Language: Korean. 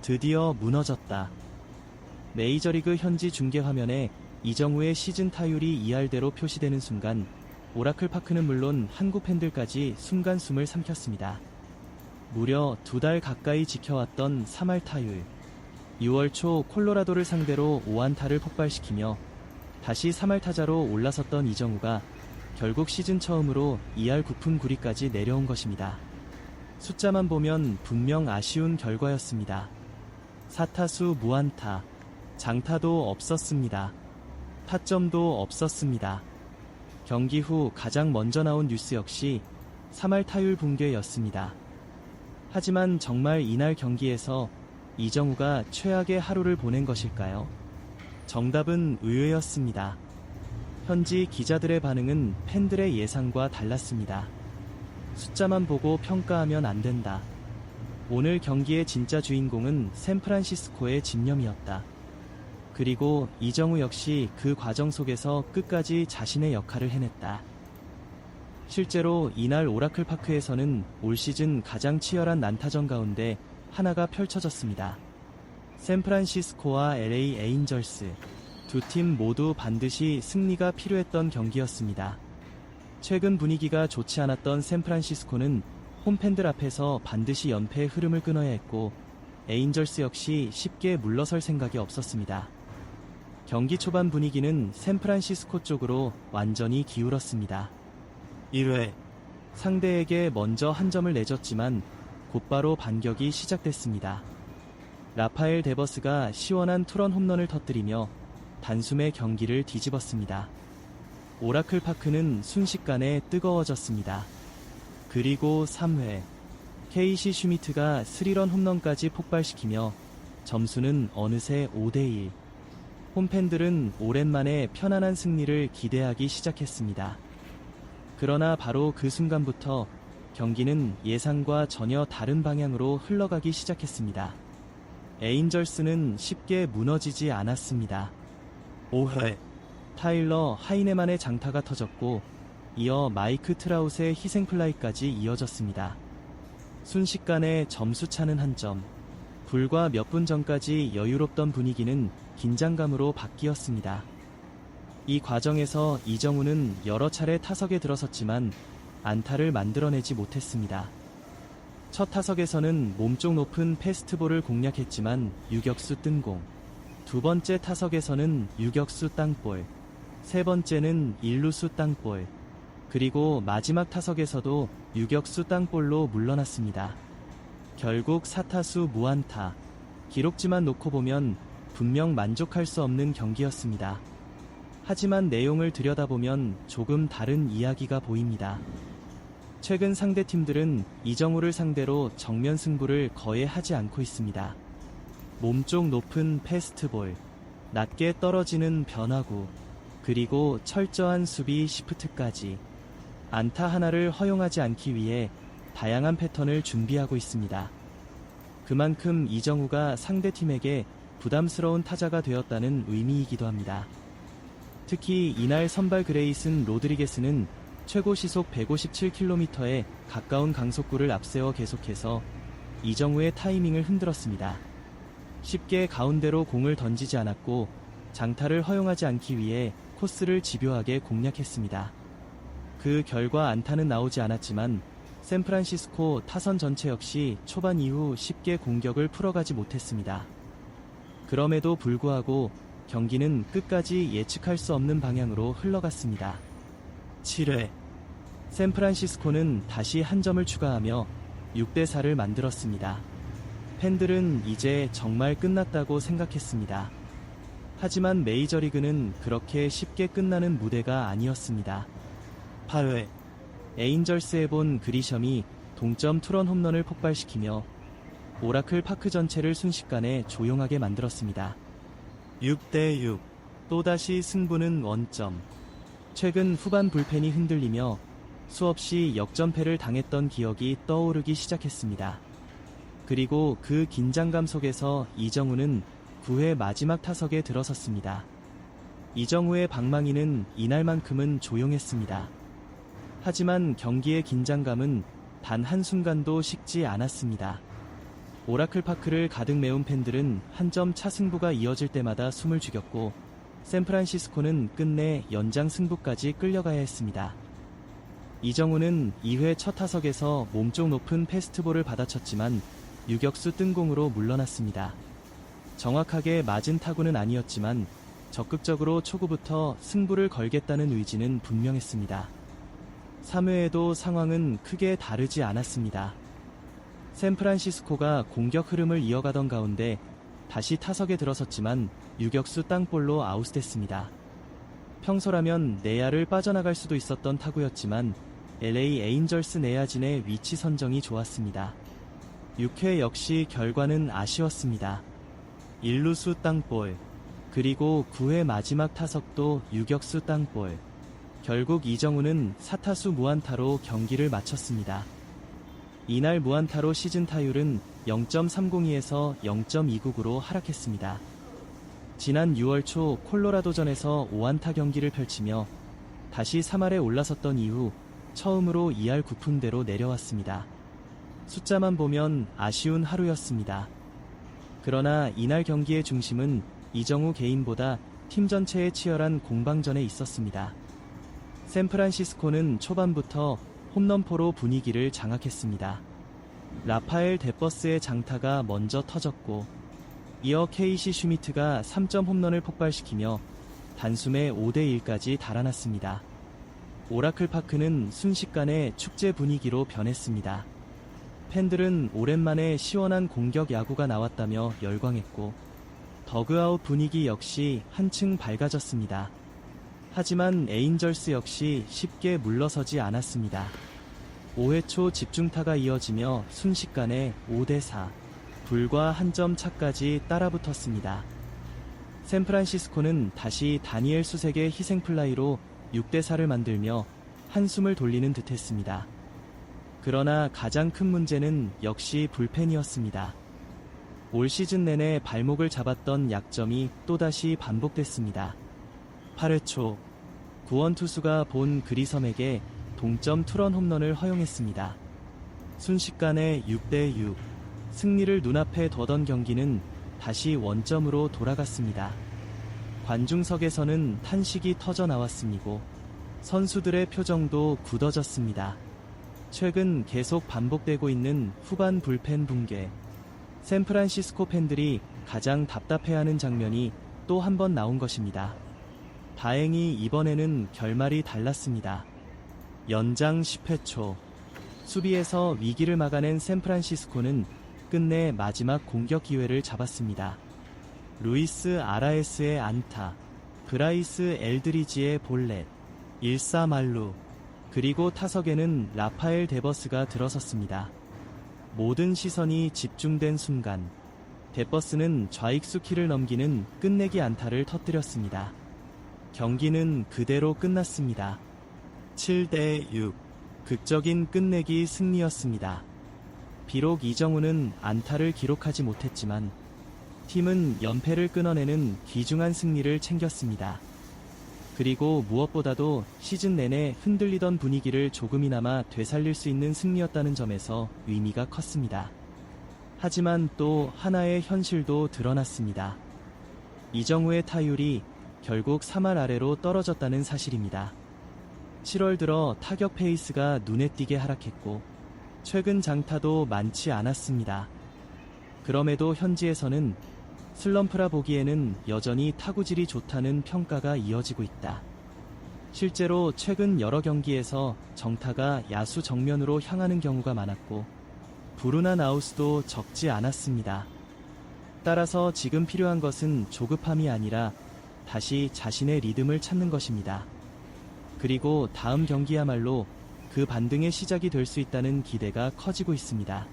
드디어 무너졌다. 메이저리그 현지 중계 화면에 이정우의 시즌 타율이 2할대로 표시되는 순간 오라클파크는 물론 한국 팬들까지 순간 숨을 삼켰습니다. 무려 2달 가까이 지켜왔던 3할 타율. 6월 초 콜로라도를 상대로 5안타를 폭발시키며 다시 3할 타자로 올라섰던 이정우가 결국 시즌 처음으로 2할 9푼 9리까지 내려온 것입니다. 숫자만 보면 분명 아쉬운 결과였습니다. 4타수 무안타, 장타도 없었습니다. 타점도 없었습니다. 경기 후 가장 먼저 나온 뉴스 역시 3할 타율 붕괴였습니다. 하지만 정말 이날 경기에서 이정우가 최악의 하루를 보낸 것일까요? 정답은 의외였습니다. 현지 기자들의 반응은 팬들의 예상과 달랐습니다. 숫자만 보고 평가하면 안 된다. 오늘 경기의 진짜 주인공은 샌프란시스코의 집념이었다. 그리고 이정우 역시 그 과정 속에서 끝까지 자신의 역할을 해냈다. 실제로 이날 오라클파크에서는 올 시즌 가장 치열한 난타전 가운데 하나가 펼쳐졌습니다. 샌프란시스코와 LA 에인절스, 두 팀 모두 반드시 승리가 필요했던 경기였습니다. 최근 분위기가 좋지 않았던 샌프란시스코는 홈팬들 앞에서 반드시 연패의 흐름을 끊어야 했고, 에인절스 역시 쉽게 물러설 생각이 없었습니다. 경기 초반 분위기는 샌프란시스코 쪽으로 완전히 기울었습니다. 1회, 상대에게 먼저 한 점을 내줬지만 곧바로 반격이 시작됐습니다. 라파엘 데버스가 시원한 투런 홈런을 터뜨리며 단숨에 경기를 뒤집었습니다. 오라클 파크는 순식간에 뜨거워졌습니다. 그리고 3회, 케이시 슈미트가 3런 홈런까지 폭발시키며 점수는 어느새 5대1. 홈팬들은 오랜만에 편안한 승리를 기대하기 시작했습니다. 그러나 바로 그 순간부터 경기는 예상과 전혀 다른 방향으로 흘러가기 시작했습니다. 에인절스는 쉽게 무너지지 않았습니다. 5회, 타일러 하이네만의 장타가 터졌고 이어 마이크 트라웃의 희생플라이까지 이어졌습니다. 순식간에 점수차는 한 점. 불과 몇 분 전까지 여유롭던 분위기는 긴장감으로 바뀌었습니다. 이 과정에서 이정우는 여러 차례 타석에 들어섰지만 안타를 만들어내지 못했습니다. 첫 타석에서는 몸쪽 높은 패스트볼을 공략했지만 유격수 뜬공, 두 번째 타석에서는 유격수 땅볼, 세 번째는 일루수 땅볼, 그리고 마지막 타석에서도 유격수 땅볼로 물러났습니다. 결국 4타수 무안타, 기록지만 놓고 보면 분명 만족할 수 없는 경기였습니다. 하지만 내용을 들여다보면 조금 다른 이야기가 보입니다. 최근 상대팀들은 이정우를 상대로 정면 승부를 거의 하지 않고 있습니다. 몸쪽 높은 패스트볼, 낮게 떨어지는 변화구, 그리고 철저한 수비 시프트까지 안타 하나를 허용하지 않기 위해 다양한 패턴을 준비하고 있습니다. 그만큼 이정우가 상대팀에게 부담스러운 타자가 되었다는 의미이기도 합니다. 특히 이날 선발 그레이슨 로드리게스는 최고 시속 157km에 가까운 강속구를 앞세워 계속해서 이정우의 타이밍을 흔들었습니다. 쉽게 가운데로 공을 던지지 않았고 장타를 허용하지 않기 위해 코스를 집요하게 공략했습니다. 그 결과 안타는 나오지 않았지만 샌프란시스코 타선 전체 역시 초반 이후 쉽게 공격을 풀어가지 못했습니다. 그럼에도 불구하고 경기는 끝까지 예측할 수 없는 방향으로 흘러갔습니다. 7회, 샌프란시스코는 다시 한 점을 추가하며 6대4를 만들었습니다. 팬들은 이제 정말 끝났다고 생각했습니다. 하지만 메이저리그는 그렇게 쉽게 끝나는 무대가 아니었습니다. 8회, 에인절스에 본 그리샴이 동점 투런 홈런을 폭발시키며 오라클 파크 전체를 순식간에 조용하게 만들었습니다. 6대6, 또다시 승부는 원점. 최근 후반 불펜이 흔들리며 수없이 역전패를 당했던 기억이 떠오르기 시작했습니다. 그리고 그 긴장감 속에서 이정우는 9회 마지막 타석에 들어섰습니다. 이정우의 방망이는 이날만큼은 조용했습니다. 하지만 경기의 긴장감은 단 한순간도 식지 않았습니다. 오라클파크를 가득 메운 팬들은 한 점 차 승부가 이어질 때마다 숨을 죽였고 샌프란시스코는 끝내 연장 승부까지 끌려가야 했습니다. 이정우는 2회 첫 타석에서 몸쪽 높은 패스트볼을 받아쳤지만 유격수 뜬공으로 물러났습니다. 정확하게 맞은 타구는 아니었지만 적극적으로 초구부터 승부를 걸겠다는 의지는 분명했습니다. 3회에도 상황은 크게 다르지 않았습니다. 샌프란시스코가 공격 흐름을 이어가던 가운데 다시 타석에 들어섰지만 유격수 땅볼로 아웃됐습니다. 평소라면 내야를 빠져나갈 수도 있었던 타구였지만 LA 에인절스 내야진의 위치 선정이 좋았습니다. 6회 역시 결과는 아쉬웠습니다. 1루수 땅볼, 그리고 9회 마지막 타석도 유격수 땅볼. 결국 이정우는 4타수 무안타로 경기를 마쳤습니다. 이날 무안타로 시즌 타율은 0.302에서 0.299로 하락했습니다. 지난 6월 초 콜로라도전에서 5안타 경기를 펼치며 다시 3할에 올라섰던 이후 처음으로 2할 9푼대로 내려왔습니다. 숫자만 보면 아쉬운 하루였습니다. 그러나 이날 경기의 중심은 이정우 개인보다 팀 전체의 치열한 공방전에 있었습니다. 샌프란시스코는 초반부터 홈런포로 분위기를 장악했습니다. 라파엘 데버스의 장타가 먼저 터졌고 이어 케이시 슈미트가 3점 홈런을 폭발시키며 단숨에 5대1까지 달아났습니다. 오라클파크는 순식간에 축제 분위기로 변했습니다. 팬들은 오랜만에 시원한 공격 야구가 나왔다며 열광했고 더그아웃 분위기 역시 한층 밝아졌습니다. 하지만 에인절스 역시 쉽게 물러서지 않았습니다. 5회 초 집중타가 이어지며 순식간에 5대4, 불과 한 점 차까지 따라붙었습니다. 샌프란시스코는 다시 다니엘 수색의 희생플라이로 6대4를 만들며 한숨을 돌리는 듯했습니다. 그러나 가장 큰 문제는 역시 불펜이었습니다. 올 시즌 내내 발목을 잡았던 약점이 또다시 반복됐습니다. 8회 초 구원 투수가 본 그리섬에게 동점 투런 홈런을 허용했습니다. 순식간에 6대6, 승리를 눈앞에 둬던 경기는 다시 원점으로 돌아갔습니다. 관중석에서는 탄식이 터져 나왔습니다. 선수들의 표정도 굳어졌습니다. 최근 계속 반복되고 있는 후반 불펜 붕괴. 샌프란시스코 팬들이 가장 답답해하는 장면이 또 한 번 나온 것입니다. 다행히 이번에는 결말이 달랐습니다. 연장 10회 초 수비에서 위기를 막아낸 샌프란시스코는 끝내 마지막 공격 기회를 잡았습니다. 루이스 아라에스의 안타, 브라이스 엘드리지의 볼넷, 1사말루, 그리고 타석에는 라파엘 데버스가 들어섰습니다. 모든 시선이 집중된 순간 데버스는 좌익수 키를 넘기는 끝내기 안타를 터뜨렸습니다. 경기는 그대로 끝났습니다. 7대6, 극적인 끝내기 승리였습니다. 비록 이정우는 안타를 기록하지 못했지만 팀은 연패를 끊어내는 귀중한 승리를 챙겼습니다. 그리고 무엇보다도 시즌 내내 흔들리던 분위기를 조금이나마 되살릴 수 있는 승리였다는 점에서 의미가 컸습니다. 하지만 또 하나의 현실도 드러났습니다. 이정우의 타율이 결국 3할 아래로 떨어졌다는 사실입니다. 7월 들어 타격 페이스가 눈에 띄게 하락했고 최근 장타도 많지 않았습니다. 그럼에도 현지에서는 슬럼프라 보기에는 여전히 타구질이 좋다는 평가가 이어지고 있다. 실제로 최근 여러 경기에서 정타가 야수 정면으로 향하는 경우가 많았고 불운한 아웃도 적지 않았습니다. 따라서 지금 필요한 것은 조급함이 아니라 다시 자신의 리듬을 찾는 것입니다. 그리고 다음 경기야말로 그 반등의 시작이 될 수 있다는 기대가 커지고 있습니다.